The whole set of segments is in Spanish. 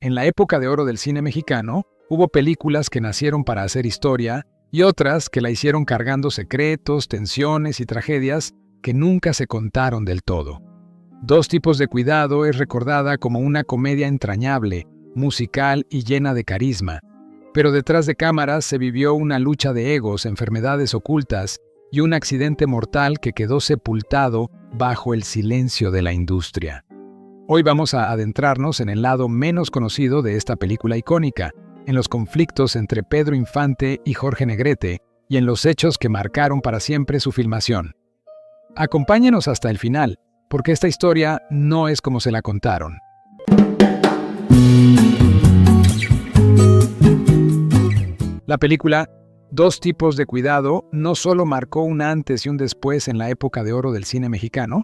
En la época de oro del cine mexicano, hubo películas que nacieron para hacer historia y otras que la hicieron cargando secretos, tensiones y tragedias que nunca se contaron del todo. Dos tipos de cuidado es recordada como una comedia entrañable, musical y llena de carisma, pero detrás de cámaras se vivió una lucha de egos, enfermedades ocultas y un accidente mortal que quedó sepultado bajo el silencio de la industria. Hoy vamos a adentrarnos en el lado menos conocido de esta película icónica, en los conflictos entre Pedro Infante y Jorge Negrete y en los hechos que marcaron para siempre su filmación. Acompáñenos hasta el final, porque esta historia no es como se la contaron. La película Dos tipos de cuidado no solo marcó un antes y un después en la época de oro del cine mexicano,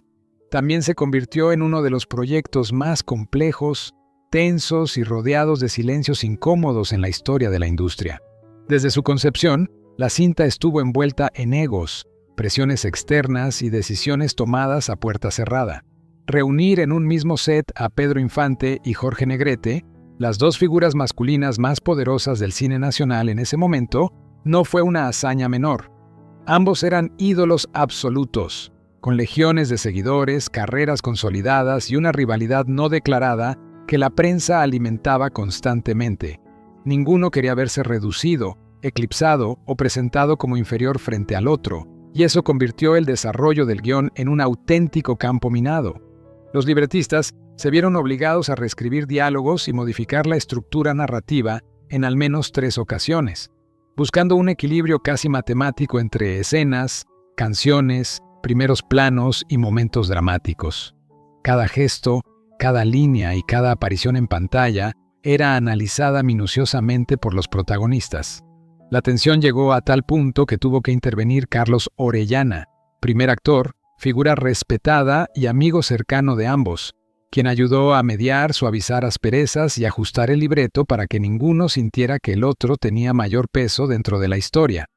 también se convirtió en uno de los proyectos más complejos, tensos y rodeados de silencios incómodos en la historia de la industria. Desde su concepción, la cinta estuvo envuelta en egos, presiones externas y decisiones tomadas a puerta cerrada. Reunir en un mismo set a Pedro Infante y Jorge Negrete, las dos figuras masculinas más poderosas del cine nacional en ese momento, no fue una hazaña menor. Ambos eran ídolos absolutos, con legiones de seguidores, carreras consolidadas y una rivalidad no declarada que la prensa alimentaba constantemente. Ninguno quería verse reducido, eclipsado o presentado como inferior frente al otro, y eso convirtió el desarrollo del guión en un auténtico campo minado. Los libretistas se vieron obligados a reescribir diálogos y modificar la estructura narrativa en al menos 3 ocasiones, buscando un equilibrio casi matemático entre escenas, canciones, primeros planos y momentos dramáticos. Cada gesto, cada línea y cada aparición en pantalla era analizada minuciosamente por los protagonistas. La tensión llegó a tal punto que tuvo que intervenir Carlos Orellana, primer actor, figura respetada y amigo cercano de ambos, quien ayudó a mediar, suavizar asperezas y ajustar el libreto para que ninguno sintiera que el otro tenía mayor peso dentro de la historia.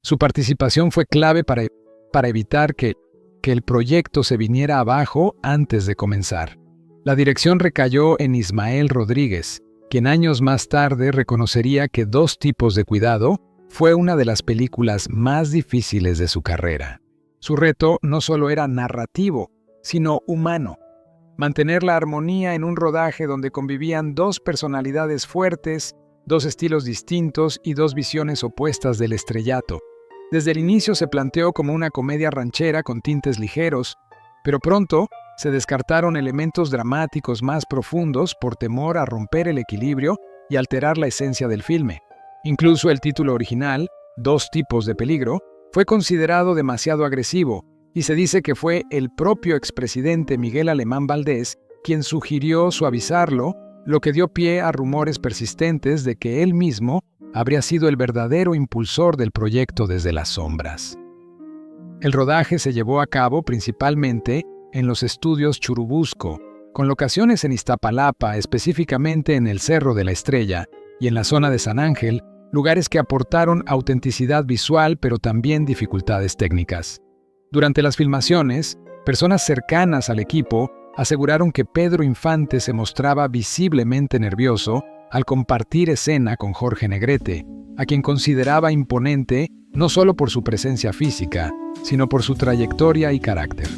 Su participación fue clave para evitar que el proyecto se viniera abajo antes de comenzar. La dirección recayó en Ismael Rodríguez, quien años más tarde reconocería que Dos tipos de cuidado fue una de las películas más difíciles de su carrera. Su reto no solo era narrativo, sino humano. Mantener la armonía en un rodaje donde convivían dos personalidades fuertes, dos estilos distintos y dos visiones opuestas del estrellato. Desde el inicio se planteó como una comedia ranchera con tintes ligeros, pero pronto se descartaron elementos dramáticos más profundos por temor a romper el equilibrio y alterar la esencia del filme. Incluso el título original, Dos tipos de peligro, fue considerado demasiado agresivo, y se dice que fue el propio expresidente Miguel Alemán Valdés quien sugirió suavizarlo, lo que dio pie a rumores persistentes de que él mismo habría sido el verdadero impulsor del proyecto desde las sombras. El rodaje se llevó a cabo principalmente en los estudios Churubusco, con locaciones en Iztapalapa, específicamente en el Cerro de la Estrella, y en la zona de San Ángel, lugares que aportaron autenticidad visual pero también dificultades técnicas. Durante las filmaciones, personas cercanas al equipo aseguraron que Pedro Infante se mostraba visiblemente nervioso al compartir escena con Jorge Negrete, a quien consideraba imponente no solo por su presencia física, sino por su trayectoria y carácter.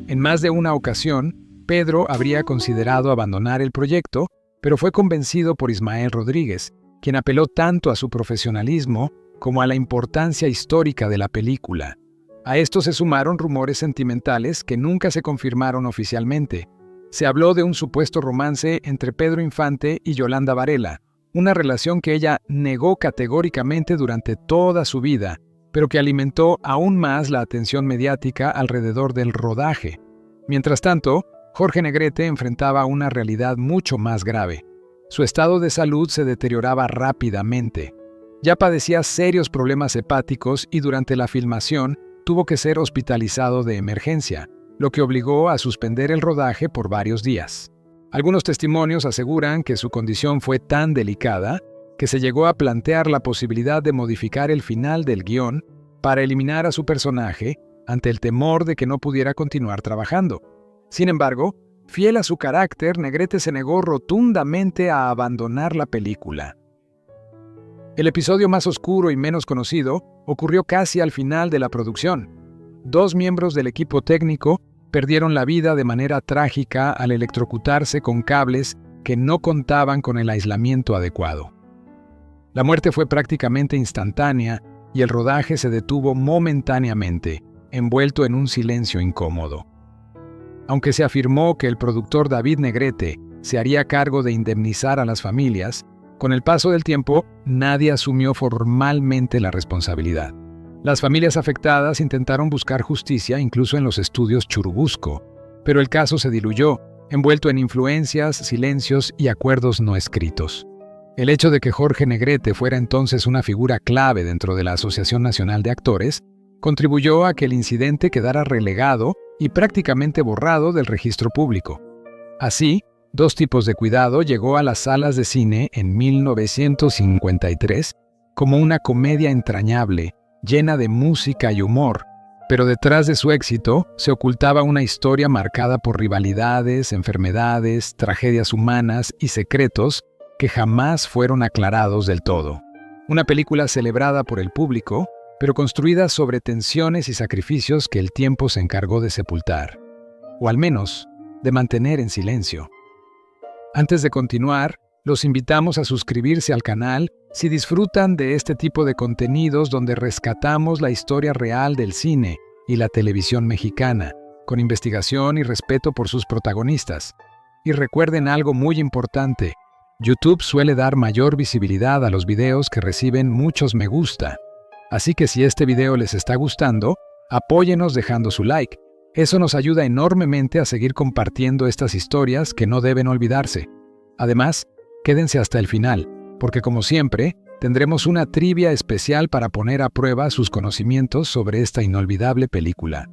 En más de una ocasión, Pedro habría considerado abandonar el proyecto, pero fue convencido por Ismael Rodríguez, quien apeló tanto a su profesionalismo como a la importancia histórica de la película. A esto se sumaron rumores sentimentales que nunca se confirmaron oficialmente. Se habló de un supuesto romance entre Pedro Infante y Yolanda Varela, una relación que ella negó categóricamente durante toda su vida, pero que alimentó aún más la atención mediática alrededor del rodaje. Mientras tanto, Jorge Negrete enfrentaba una realidad mucho más grave. Su estado de salud se deterioraba rápidamente. Ya padecía serios problemas hepáticos y durante la filmación tuvo que ser hospitalizado de emergencia, lo que obligó a suspender el rodaje por varios días. Algunos testimonios aseguran que su condición fue tan delicada que se llegó a plantear la posibilidad de modificar el final del guión para eliminar a su personaje ante el temor de que no pudiera continuar trabajando. Sin embargo, Fiel a su carácter, Negrete se negó rotundamente a abandonar la película. El episodio más oscuro y menos conocido ocurrió casi al final de la producción. 2 miembros del equipo técnico perdieron la vida de manera trágica al electrocutarse con cables que no contaban con el aislamiento adecuado. La muerte fue prácticamente instantánea y el rodaje se detuvo momentáneamente, envuelto en un silencio incómodo. Aunque se afirmó que el productor David Negrete se haría cargo de indemnizar a las familias, con el paso del tiempo nadie asumió formalmente la responsabilidad. Las familias afectadas intentaron buscar justicia incluso en los estudios Churubusco, pero el caso se diluyó, envuelto en influencias, silencios y acuerdos no escritos. El hecho de que Jorge Negrete fuera entonces una figura clave dentro de la Asociación Nacional de Actores contribuyó a que el incidente quedara relegado y prácticamente borrado del registro público. Así, Dos tipos de cuidado llegó a las salas de cine en 1953 como una comedia entrañable, llena de música y humor, pero detrás de su éxito se ocultaba una historia marcada por rivalidades, enfermedades, tragedias humanas y secretos que jamás fueron aclarados del todo. Una película celebrada por el público, pero construida sobre tensiones y sacrificios que el tiempo se encargó de sepultar, o al menos de mantener en silencio. Antes de continuar, los invitamos a suscribirse al canal si disfrutan de este tipo de contenidos donde rescatamos la historia real del cine y la televisión mexicana, con investigación y respeto por sus protagonistas. Y recuerden algo muy importante, YouTube suele dar mayor visibilidad a los videos que reciben muchos me gusta. Así que si este video les está gustando, apóyenos dejando su like. Eso nos ayuda enormemente a seguir compartiendo estas historias que no deben olvidarse. Además, quédense hasta el final, porque como siempre, tendremos una trivia especial para poner a prueba sus conocimientos sobre esta inolvidable película.